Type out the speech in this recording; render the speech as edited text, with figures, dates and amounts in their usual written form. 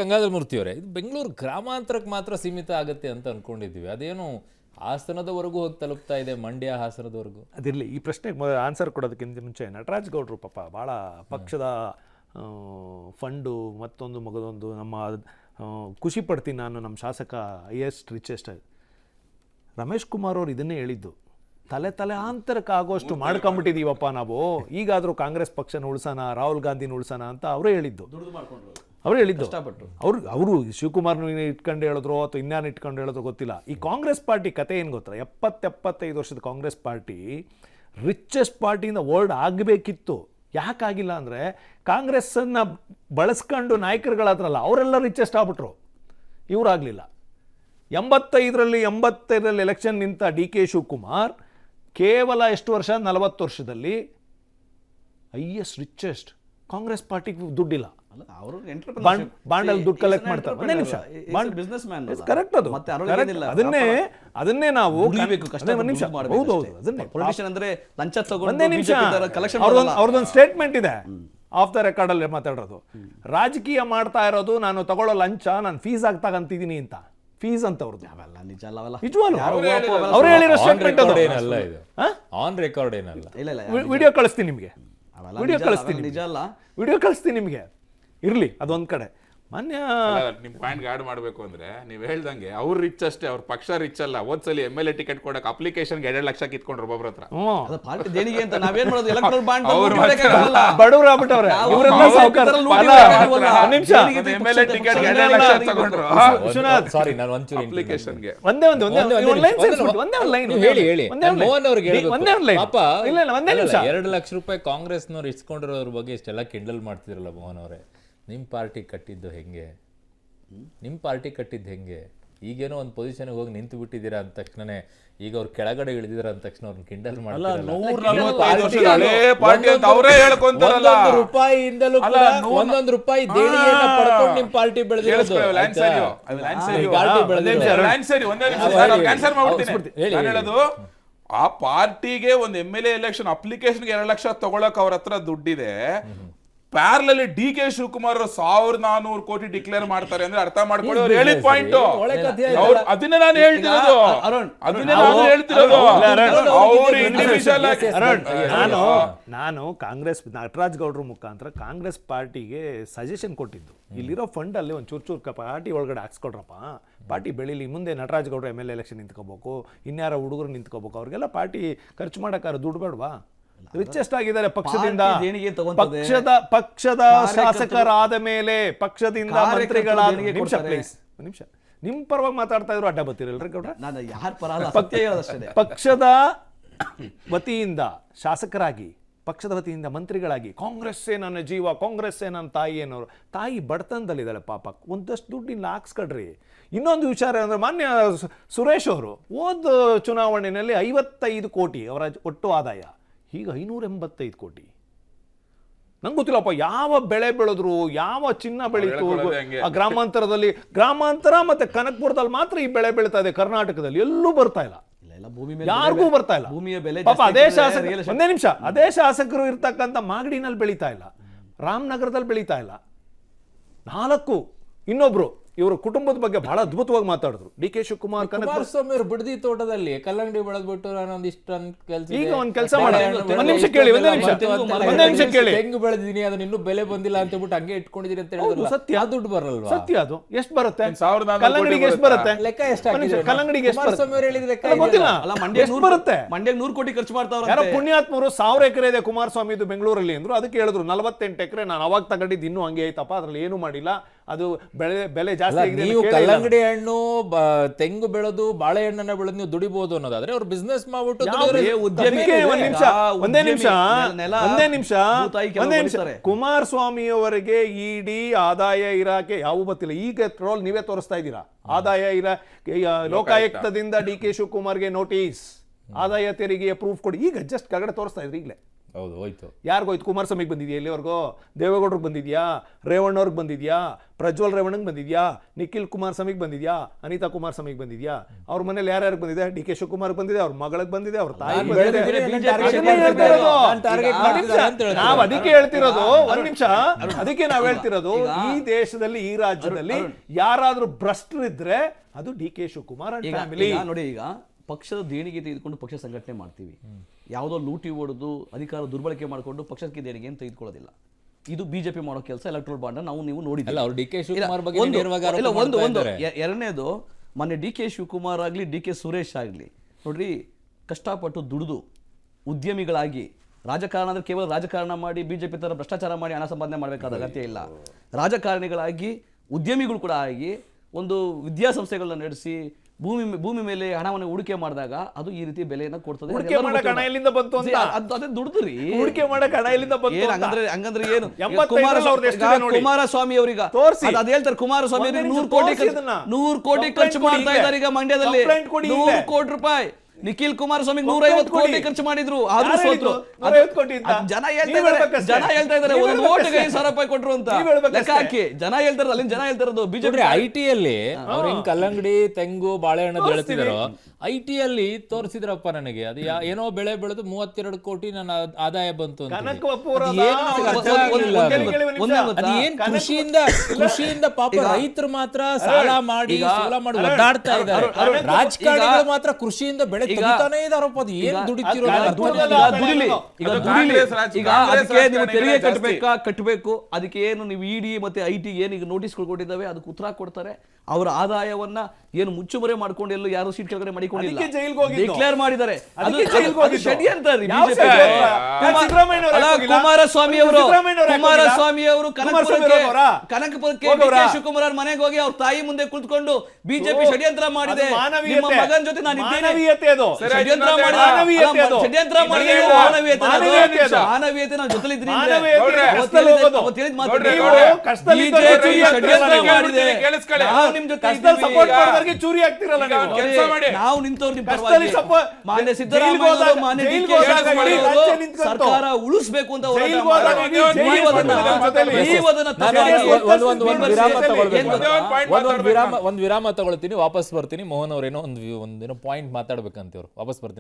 ಗಂಗಾಧರ ಮೂರ್ತಿಯವರೇ, ಇದು ಬೆಂಗಳೂರು ಗ್ರಾಮಾಂತರಕ್ಕೆ ಮಾತ್ರ ಸೀಮಿತ ಆಗುತ್ತೆ ಅಂತ ಅನ್ಕೊಂಡಿದ್ದೀವಿ. ಅದೇನು ಹಾಸನದವರೆಗೂ ಹೋಗಿ ತಲುಪ್ತಾ ಇದೆ, ಮಂಡ್ಯ ಹಾಸನದವರೆಗೂ. ಅದಿರಲಿ, ಈ ಪ್ರಶ್ನೆಗೆ ಆನ್ಸರ್ ಕೊಡೋದಕ್ಕಿಂತ ಮುಂಚೆ ನಟರಾಜ್ ಗೌಡ್ರು ಪಾಪ ಭಾಳ ಪಕ್ಷದ ಫಂಡು ಮತ್ತೊಂದು ಮಗದೊಂದು ನಮ್ಮ ಖುಷಿ ಪಡ್ತೀನಿ ನಾನು, ನಮ್ಮ ಶಾಸಕ ಹೈಯೆಸ್ಟ್ ರಿಚೆಸ್ಟ್. ರಮೇಶ್ ಕುಮಾರ್ ಅವ್ರು ಇದನ್ನೇ ಹೇಳಿದ್ದು, ತಲೆಯಾಂತರಕ್ಕೆ ಆಗೋಷ್ಟು ಮಾಡ್ಕೊಂಬಿಟ್ಟಿದ್ದೀವಪ್ಪ ನಾವು, ಈಗಾದರೂ ಕಾಂಗ್ರೆಸ್ ಪಕ್ಷನ ಉಳಿಸೋಣ, ರಾಹುಲ್ ಗಾಂಧಿನ ಉಳಿಸೋಣ ಅಂತ ಅವರೇ ಹೇಳಿದ್ದು. ಅವ್ರು ಹೇಳಿದ್ದು ಅವರು ಶಿವಕುಮಾರ್ನ ಇಟ್ಕೊಂಡು ಹೇಳಿದ್ರು ಅಥವಾ ಇನ್ಯಾರು ಇಟ್ಕೊಂಡು ಹೇಳಿದ್ರು ಗೊತ್ತಿಲ್ಲ. ಈ ಕಾಂಗ್ರೆಸ್ ಪಾರ್ಟಿ ಕತೆ ಏನು ಗೊತ್ತಾ, 70-75 ವರ್ಷದ ಕಾಂಗ್ರೆಸ್ ಪಾರ್ಟಿ ರಿಚೆಸ್ಟ್ ಪಾರ್ಟಿಯಿಂದ ವರ್ಲ್ಡ್ ಆಗಬೇಕಿತ್ತು. ಯಾಕಾಗಿಲ್ಲ ಅಂದರೆ ಕಾಂಗ್ರೆಸ್ಸನ್ನು ಬಳಸ್ಕೊಂಡು ನಾಯಕರುಗಳಾದ್ರಲ್ಲ ಅವರೆಲ್ಲ ರಿಚೆಸ್ಟ್ ಆಗ್ಬಿಟ್ರು, ಇವರಾಗಲಿಲ್ಲ. 85ರಲ್ಲಿ ಎಲೆಕ್ಷನ್ ನಿಂತ ಡಿ ಕೆ ಶಿವಕುಮಾರ್ ಕೇವಲ ಎಷ್ಟು ವರ್ಷ, 40 ವರ್ಷದಲ್ಲಿ ಹೈಯೆಸ್ಟ್ ರಿಚೆಸ್ಟ್. ಕಾಂಗ್ರೆಸ್ ಪಾರ್ಟಿಗೆ ದುಡ್ಡಿಲ್ಲ, ಬಾಂಡಲ್ಲಿ ದುಡ್ಡು ಕಲೆಕ್ಟ್ ಮಾಡ್ತಾರೆ. ಒಂದೇ ನಿಮಿಷ, ಕರೆಕ್ಟ್, ಅದು ಅದನ್ನೇ ನಾವು ಅವ್ರದೊಂದು ಸ್ಟೇಟ್ಮೆಂಟ್ ಇದೆ, ಆಫ್ ದ ರೆಕಾರ್ಡ್ ಅಲ್ಲಿ ಮಾತಾಡೋದು, ರಾಜಕೀಯ ಮಾಡ್ತಾ ಇರೋದು ನಾನು ತಗೊಳ್ಳೋ ಲಂಚ ನಾನು ಫೀಸ್ ಆಗಿ ತಗಂತಿದ್ದೀನಿ ಅಂತ. ಫೀಸ್ ಅಂತ ಅವ್ರದ್ದು ಅವ್ರು ಹೇಳಿರೋ ಸ್ಟೇಟ್ಮೆಂಟ್ ಅದು, ಆನ್ ರೆಕಾರ್ಡ್ ಏನಲ್ಲ. ವಿಡಿಯೋ ಕಳಿಸ್ತೀನಿ ನಿಮಗೆ, ವಿಡಿಯೋ ಕಳಿಸ್ತೀನಿ ನಿಮಗೆ. ಇರ್ಲಿ ಅದೊಂದ್ ಕಡೆ. ಮಾನ್ಯ ನಿಮ್ ಪಾಯಿಂಟ್ ಆಡ್ ಮಾಡ್ಬೇಕು ಅಂದ್ರೆ ನೀವ್ ಹೇಳ್ದಂಗೆ ಅವ್ರು ರಿಚ್ ಅಷ್ಟೇ, ಅವ್ರ ಪಕ್ಷ ರಿಚ್ ಅಲ್ಲ. ಹೋದ್ಸಲಿ MLA ಟಿಕೆಟ್ ಕೊಡಕ್ ಅಪ್ಲಿಕೇಶನ್ 2 ಲಕ್ಷ ಕಿತ್ಕೊಂಡ್ರು ಒಬ್ಬೊಬ್ರ ಹತ್ರ. ಬಡವ್ರು ಆಗ್ಬಿಟ್ಟವ್ರೆ ಇವರೆಲ್ಲ, ಸಾವುಕಾರ. MLA ಟಿಕೆಟ್ 2 ಲಕ್ಷ ತಗೊಂಡ್ರು ಸಾರಿ, ನಾನು ಒಂಚೂರು ಅಪ್ಲಿಕೇಶನ್ಗೆ. ಒಂದೇ ಲೈನ್ 2 ಲಕ್ಷ ರೂಪಾಯಿ ಕಾಂಗ್ರೆಸ್ನವ್ರು ಇಸ್ಕೊಂಡಿರೋದ್ರ ಬಗ್ಗೆ ಇಷ್ಟೆಲ್ಲ ಕಿಂಡಲ್ ಮಾಡ್ತಿದ್ರಲ್ಲ ಮೋಹನ್ ಅವರೇ. ನಿಮ್ಮ ಪಾರ್ಟಿ ಕಟ್ಟಿದ್ದು ಹೆಂಗೆ, ನಿಮ್ಮ ಪಾರ್ಟಿ ಕಟ್ಟಿದ್ದು ಹೆಂಗೆ? ಈಗೇನೋ ಒಂದು ಪೊಸಿಷನ್ಗೆ ಹೋಗಿ ನಿಂತು ಬಿಟ್ಟಿದ್ದೀರಾ ಅಂದ ತಕ್ಷಣನೇ ಈಗ ಅವ್ರು ಕೆಳಗಡೆ ಇಳಿದಿರ ಅಂದ ತಕ್ಷಣ ಅವ್ರನ್ನ ಕಿಂಡಲ್ ಮಾಡ್ತಾರಲ್ಲ. 1 ರೂಪಾಯಿಯಿಂದಲೂ ಒಂದೊಂದು ರೂಪಾಯಿ ದೇಣಿಗೆಯನ್ನ ಪಡ್ಕೊಂಡು ನಿಮ್ಮ ಪಾರ್ಟಿ ಬೆಳೆದಿರೋದು. ಆ ಪಾರ್ಟಿಗೆ ಒಂದು MLA ಎಲೆಕ್ಷನ್ ಅಪ್ಲಿಕೇಶನ್ಗೆ 2 ಲಕ್ಷ ತಗೊಳಕ್ ಅವ್ರ ಹತ್ರ ದುಡ್ಡಿದೆ. ಪ್ಯಾರಲಲ್ಲಿ ಡಿ ಕೆ ಶಿವಕುಮಾರ್ 1400 ಕೋಟಿ ಡಿಕ್ಲೇರ್ ಮಾಡ್ತಾರೆ ಅಂದ್ರೆ ಅರ್ಥ ಮಾಡ್ಕೊಳ್ಳಿ. ಅವ್ರು ಹೇಳಿದ ಪಾಯಿಂಟ್ ಅದನ್ನೇ ನಾನು ಹೇಳ್ತಿರೋದು. ನಾನು ಕಾಂಗ್ರೆಸ್ ನಟರಾಜ್ ಗೌಡ್ರ ಮುಖಾಂತರ ಕಾಂಗ್ರೆಸ್ ಪಾರ್ಟಿಗೆ ಸಜೆಷನ್ ಕೊಟ್ಟಿದ್ದು, ಇಲ್ಲಿರೋ ಫಂಡ್ ಅಲ್ಲಿ ಒಂದು ಚೂರು ಪಾರ್ಟಿ ಒಳಗಡೆ ಹಾಕ್ಸ್ಕೊಡ್ರಪ್ಪ, ಪಾರ್ಟಿ ಬೆಳೀಲಿ, ಮುಂದೆ ನಟರಾಜ್ ಗೌಡ್ರು MLA ಎಲೆಕ್ಷನ್ ನಿಂತ್ಕೋಬೇಕು, ಇನ್ಯಾರ ಹುಡುಗರು ನಿಂತ್ಕೋಬೇಕು, ಅವ್ರಿಗೆಲ್ಲ ಪಾರ್ಟಿ ಖರ್ಚು ಮಾಡಕ್ಕಾರ ದುಡ್ಡು ಬೇಡವಾ? ರಿಚೆಸ್ಟ್ ಆಗಿದ್ದಾರೆ ಪಕ್ಷದಿಂದ, ಪಕ್ಷದ ಶಾಸಕರಾದ ಮೇಲೆ ಪಕ್ಷದಿಂದ ಮಂತ್ರಿಗಳಾದ. ನಿಮಿಷ ನಿಮ್ ಪರವಾಗಿ ಮಾತಾಡ್ತಾ ಇದ್ರು, ಅಡ್ಡ ಬರ್ತಿರಲ್ರಿ ಗೌಡ್ರ? ಪಕ್ಷದ ವತಿಯಿಂದ ಶಾಸಕರಾಗಿ, ಪಕ್ಷದ ವತಿಯಿಂದ ಮಂತ್ರಿಗಳಾಗಿ, ಕಾಂಗ್ರೆಸ್ಸೇ ನನ್ನ ಜೀವ, ಕಾಂಗ್ರೆಸ್ಸೇ ನನ್ನ ತಾಯಿ ಅನ್ನೋರು. ತಾಯಿ ಬಡತನದಲ್ಲಿದ್ದಾಳೆ ಪಾಪ, ಒಂದಷ್ಟು ದುಡ್ಡಿನ ಹಾಕ್ಸ್ಕೊಡ್ರಿ. ಇನ್ನೊಂದು ವಿಚಾರ ಅಂದರೆ, ಮಾನ್ಯ ಸುರೇಶ್ ಅವರು ಹೋದ ಚುನಾವಣೆಯಲ್ಲಿ 55 ಕೋಟಿ ಅವರ ಒಟ್ಟು ಆದಾಯ, ಈಗ 585 ಕೋಟಿ. ನಂಗೆ ಗೊತ್ತಿಲ್ಲಪ್ಪ ಯಾವ ಬೆಳೆ ಬೆಳೆದ್ರು, ಯಾವ ಚಿನ್ನ ಬೆಳೀತು ಗ್ರಾಮಾಂತರದಲ್ಲಿ. ಗ್ರಾಮಾಂತರ ಮತ್ತೆ ಕನಕಪುರದಲ್ಲಿ ಮಾತ್ರ ಈ ಬೆಳೆ ಬೆಳೀತಾ ಇದೆ, ಕರ್ನಾಟಕದಲ್ಲಿ ಎಲ್ಲೂ ಬರ್ತಾ ಇಲ್ಲ, ಯಾರಿಗೂ ಬರ್ತಾ ಇಲ್ಲ. ಪಾಪ ಅದೇ ಶಾಸಕರು, ಒಂದೇ ನಿಮಿಷ, ಅದೇ ಶಾಸಕರು ಇರ್ತಕ್ಕಂಥ ಮಾಗಡಿನಲ್ಲಿ ಬೆಳೀತಾ ಇಲ್ಲ, ರಾಮನಗರದಲ್ಲಿ ಬೆಳೀತಾ ಇಲ್ಲ. 4 ಇನ್ನೊಬ್ರು ಇವರು ಕುಟುಂಬದ ಬಗ್ಗೆ ಬಹಳ ಅದ್ಭುತವಾಗಿ ಮಾತಾಡಿದ್ರು. ಡಿ ಕೆ ಶಿವಕುಮಾರ್, ಕುಮಾರಸ್ವಾಮಿ ಅವರು ಬಿಡದಿ ತೋಟದಲ್ಲಿ ಕಲ್ಲಂಗಡಿ ಬೆಳೆದ್ಬಿಟ್ಟು ನಾನೊಂದಿಷ್ಟು ಈಗ ಒಂದ್ ಕೆಲಸ ಮಾಡಿ, ಒಂದ್ ನಿಮಿಷ ಕೇಳಿ, ತೆಂಗು ಬೆಳೆದಿದ್ದೀನಿ, ಅದನ್ನ ಇನ್ನೂ ಬೆಲೆ ಬಂದಿಲ್ಲ ಅಂತ ಹೇಳ್ಬಿಟ್ಟು ಹಂಗೆ ಇಟ್ಕೊಂಡಿದೀನಿ ಅಂತ ಹೇಳಿದ್ರು. ಸತ್ಯ, ದುಡ್ಡು ಬರಲ್ವಾ? ಸತ್ಯ. ಅದು ಎಷ್ಟು ಬರುತ್ತೆ ಕಲ್ಲಂಗಡಿಗೆ? ಎಷ್ಟು ಬರುತ್ತೆ ಲೆಕ್ಕ? ಎಷ್ಟು ಕಲ್ಲಂಗಡಿಗೆ? ಕುಮಾರಸ್ವಾಮಿ ಅವರು ಹೇಳಿದ ಲೆಕ್ಕ ಗೊತ್ತಿಲ್ಲ. ಎಷ್ಟು ಬರುತ್ತೆ? ಮಂಡ್ಯಕ್ಕೆ 100 ಕೋಟಿ ಖರ್ಚು ಮಾಡ್ತಾವ್ರೆ. ಯಾರೋ ಪುಣ್ಯಾತ್ಮರು 1000 ಎಕರೆ ಇದೆ ಕುಮಾರಸ್ವಾಮಿದು ಬೆಂಗಳೂರಲ್ಲಿ ಅಂದ್ರು, ಅದಕ್ಕೆ ಹೇಳಿದ್ರು 48 ಎಕರೆ ನಾನು ಅವಾಗ ತಗೊಂಡಿದ್ದು ಇನ್ನೂ ಹಂಗೆ ಐತಪ್ಪ, ಅದ್ರಲ್ಲಿ ಏನು ಮಾಡಿಲ್ಲ, ಅದು ಬೆಲೆ ಜಾಸ್ತಿ ಆಗಿದೆ. ನೀವು ಕಲ್ಲಂಗಡಿ ಹಣ್ಣು, ತೆಂಗು ಬೆಳೆದು ಬಾಳೆಹಣ್ಣನ್ನ ಬೆಳೆದು ನೀವು ದುಡಿಬಹುದು ಅನ್ನೋದಾದ್ರೆ ಅವ್ರು ಬಿಸ್ನೆಸ್ ಮಾಡ್ಬಿಟ್ಟು. ಒಂದೇ ನಿಮಿಷ, ಕುಮಾರಸ್ವಾಮಿ ಅವರಿಗೆ ಇಡಿ ಆದಾಯ ಇಲಾಖೆ ಯಾವ ಗೊತ್ತಿಲ್ಲ. ಈಗ ಟ್ರೋಲ್ ನೀವೇ ತೋರಿಸ್ತಾ ಇದ್ದೀರಾ, ಆದಾಯ ಲೋಕಾಯುಕ್ತದಿಂದ ಡಿ ಕೆ ಶಿವಕುಮಾರ್ಗೆ ನೋಟಿಸ್, ಆದಾಯ ತೆರಿಗೆಯ ಪ್ರೂಫ್ ಕೊಡಿ. ಈಗ ಜಸ್ಟ್ ಕೆಳಗಡೆ ತೋರಿಸ್ತಾ ಇದ್ರಿ ಈಗಲೇ. ಹೌದು ಹೋಯ್ತು. ಯಾರಿಗೋಯ್ತು? ಕುಮಾರಸ್ವಾಮಿಗೆ ಬಂದಿದ್ಯಾ ಇಲ್ಲಿವರೆಗೂ? ದೇವೇಗೌಡರಿಗೆ ಬಂದಿದ್ಯಾ? ರೇವಣ್ಣವ್ರಿಗೆ ಬಂದಿದ್ಯಾ? ಪ್ರಜ್ವಲ್ ರೇವಣ್ಣಗೆ ಬಂದಿದ್ಯಾ? ನಿಖಿಲ್ ಕುಮಾರಸ್ವಾಮಿಗೆ ಬಂದಿದ್ಯಾ? ಅನಿತಾ ಕುಮಾರಸ್ವಾಮಿಗೆ ಬಂದಿದ್ಯಾ? ಅವ್ರ ಮನೇಲಿ ಯಾರ್ಯಾರಿಗೆ ಬಂದಿದೆ? ಡಿ ಕೆ ಶಿವಕುಮಾರ್ ಬಂದಿದೆ, ಅವ್ರ ಮಗಳಿಗೆ ಬಂದಿದೆ, ಅವ್ರ ತಾಯಿ ಬಂದಿದೆ. ನಾವ್ ಅದಕ್ಕೆ ಹೇಳ್ತಿರೋದು, ಒಂದ್ ನಿಮಿಷ, ಅದಕ್ಕೆ ನಾವ್ ಹೇಳ್ತಿರೋದು, ಈ ದೇಶದಲ್ಲಿ ಈ ರಾಜ್ಯದಲ್ಲಿ ಯಾರಾದ್ರೂ ಭ್ರಷ್ಟರಿದ್ರೆ ಅದು D K Shivakumar and family. ನೋಡಿ, ಈಗ ಪಕ್ಷದ ದೇಣಿಗೆ ತೆಗೆದುಕೊಂಡು ಪಕ್ಷ ಸಂಘಟನೆ ಮಾಡ್ತೀವಿ. ಯಾವುದೋ ಲೂಟಿ ಹೊಡೆದು ಅಧಿಕಾರ ದುರ್ಬಳಕೆ ಮಾಡಿಕೊಂಡು ಪಕ್ಷಕ್ಕೆ ದೇಣಿಗೆ ತೆಗೆದುಕೊಳ್ಳೋದಿಲ್ಲ. ಇದು ಬಿಜೆಪಿ ಮಾಡೋ ಕೆಲಸ. ಎಲೆಕ್ಟ್ರಲ್ ಬಾಂಡ್ ನಾವು ನೀವು ನೋಡಿದ್ವಿ. ಅವ್ರು ಡಿ ಕೆ ಶಿವಕುಮಾರ್ ಬಗ್ಗೆ ನೇರವಾಗಿ ಆರೋಪ ಮಾಡ್ತಾ ಇದ್ದಾರೆ. ಎರಡನೇದು, ಮೊನ್ನೆ ಡಿ ಕೆ ಶಿವಕುಮಾರ್ ಆಗಲಿ ಡಿ ಕೆ ಸುರೇಶ್ ಆಗಲಿ ನೋಡ್ರಿ, ಕಷ್ಟಪಟ್ಟು ದುಡಿದು ಉದ್ಯಮಿಗಳಾಗಿ, ರಾಜಕಾರಣ ಅಂದ್ರೆ ಕೇವಲ ರಾಜಕಾರಣ ಮಾಡಿ ಬಿಜೆಪಿ ತರ ಭ್ರಷ್ಟಾಚಾರ ಮಾಡಿ ಹಣ ಸಂಪಾದನೆ ಮಾಡಬೇಕಾದ ಅಗತ್ಯ ಇಲ್ಲ. ರಾಜಕಾರಣಿಗಳಾಗಿ, ಉದ್ಯಮಿಗಳು ಕೂಡ ಆಗಿ, ಒಂದು ವಿದ್ಯಾಸಂಸ್ಥೆಗಳನ್ನ ನಡೆಸಿ ಭೂಮಿ ಮೇಲೆ ಹಣವನ್ನು ಹೂಡಿಕೆ ಮಾಡಿದಾಗ ಅದು ಈ ರೀತಿ ಬೆಲೆಯನ್ನ ಕೊಡ್ತದೆ. ಹೂಡಿಕೆ ಮಾಡಕ್ಕೆ ಹಣ ಎಲ್ಲಿಂದ ಬಂತು ಅಂತ? ಅದೇ ದುಡ್ದ್ರಿ. ಹೂಡಿಕೆ ಮಾಡಕ್ಕೆ ಹಣ ಎಲ್ಲಿಂದ ಬಂತು? ಹಂಗಂದ್ರೆ ಏನು? 85 ಕುಮಾರಸ್ವಾಮಿ ಅವ್ರೀಗ ತೋರ್ಸಿ. ಅದ್ ಹೇಳ್ತಾರೆ, ಕುಮಾರಸ್ವಾಮಿ ಅವ್ರಿಗೆ 100 ಕೋಟಿ ಖರ್ಚು ಮಾಡ್ತಾ ಇದ್ದಾರೆ ಈಗ ಮಂಡ್ಯದಲ್ಲಿ. 100 ಕೋಟಿ ರೂಪಾಯಿ. ನಿಖಿಲ್ ಕುಮಾರಸ್ವಾಮಿ 150 ಕೋಟಿ ಖರ್ಚು ಮಾಡಿದ್ರು, ಆದ್ರೂ ಸೋತ್ರು. ಜನ ಹೇಳ್ತಾ ಇದ್ದಾರೆ ಒಂದು ಓಟಿಗೆ 5,000 ರೂಪಾಯಿ ಕೊಟ್ರು ಅಂತ ಲೆಕ್ಕ ಹಾಕಿ. ಜನ ಹೇಳ್ತಾರೆ, ಅಲ್ಲಿಂದ ಜನ ಹೇಳ್ತಾರದು. ಬಿಜೆಪಿ ಐಟಿ ಅಲ್ಲಿ ಅವ್ರು ಹಿಂಗ್ ಕಲ್ಲಂಗಡಿ, ತೆಂಗು, ಬಾಳೆಹಣ್ಣು ಬೆಳೆತಿದಾರೋ, ಐಟಿ ಅಲ್ಲಿ ತೋರಿಸಿದ್ರಪ್ಪ ನನಗೆ. ಅದು ಏನೋ ಬೆಳೆ ಬೆಳೆದು 32 ಕೋಟಿ ನನ್ನ ಆದಾಯ ಬಂತು ಅಂತ. ಕೃಷಿಯಿಂದ ಪಾಪ ರೈತರು ಮಾತ್ರ ಸಾಲ ಮಾಡಿ ಒದ್ದಾಡ್ತಾ ಇದ್ದಾರೆ. ರಾಜಕಾರಣಿಗಳು ಮಾತ್ರ ಕೃಷಿಯಿಂದ ಬೆಳೆ ತೆಗಿತಾನೇ ಇದಾರಪ್ಪ. ಅದು ಏನ್ ದುಡಿತಿರೋ ಅದಕ್ಕೆ ನೀವು ತೆರಿಗೆ ಕಟ್ಟಬೇಕು. ಅದಕ್ಕೆ ಏನು ನೀವು ಇಡಿ ಮತ್ತೆ ಐಟಿ ಏನು ಈಗ ನೋಟಿಸ್ ಕೊಟ್ಟಿದ್ದಾವೆ ಅದಕ್ಕೆ ಉತ್ತರ ಕೊಡ್ತಾರೆ. ಅವರ ಆದಾಯವನ್ನ ಏನು ಮುಚ್ಚುಮರೆ ಮಾಡ್ಕೊಂಡು ಎಲ್ಲೂ ಯಾರು ಸೀಟ್ ಕೆಳಗಡೆ ಮಾಡಿಕೊಂಡಿಲ್ಲ, ಡಿಕ್ಲೇರ್ ಮಾಡಿದ್ದಾರೆ. ಕುಮಾರಸ್ವಾಮಿ ಅವರು ಕನಕಪುರಕ್ಕೆ ಶಿವಕುಮಾರ್ ಮನೆಗೆ ಹೋಗಿ ಅವ್ರ ತಾಯಿ ಮುಂದೆ ಕುಳಿತುಕೊಂಡು ಬಿಜೆಪಿ ಷಡ್ಯಂತ್ರ ಮಾಡಿದೆ, ನಿಮ್ಮ ಮಗನ ಜೊತೆ ನಾನು ಮಾನವೀಯತೆ ನಾನು ಜೊತೆಲಿದ್ದೀನಿ ಚೂರಿ ಆಗ್ತಿರಲ್ಲ. ನಾವು ನಿಂತವ್ರು ಮಾನ್ಯ ಸಿದ್ದರಾಮಯ್ಯ ಮಾನ್ಯ ಸರ್ಕಾರ ಉಳಿಸ್ಬೇಕು ಅಂತ ಒಂದು ವಿರಾಮ ತಗೊಳ್ತೀನಿ, ವಾಪಸ್ ಬರ್ತೀನಿ. ಮೋಹನ್ ಅವ್ರೇನೋ ಒಂದೇನೋ ಪಾಯಿಂಟ್ ಮಾತಾಡ್ಬೇಕಂತ, ವಾಪಸ್ ಬರ್ತೀನಿ.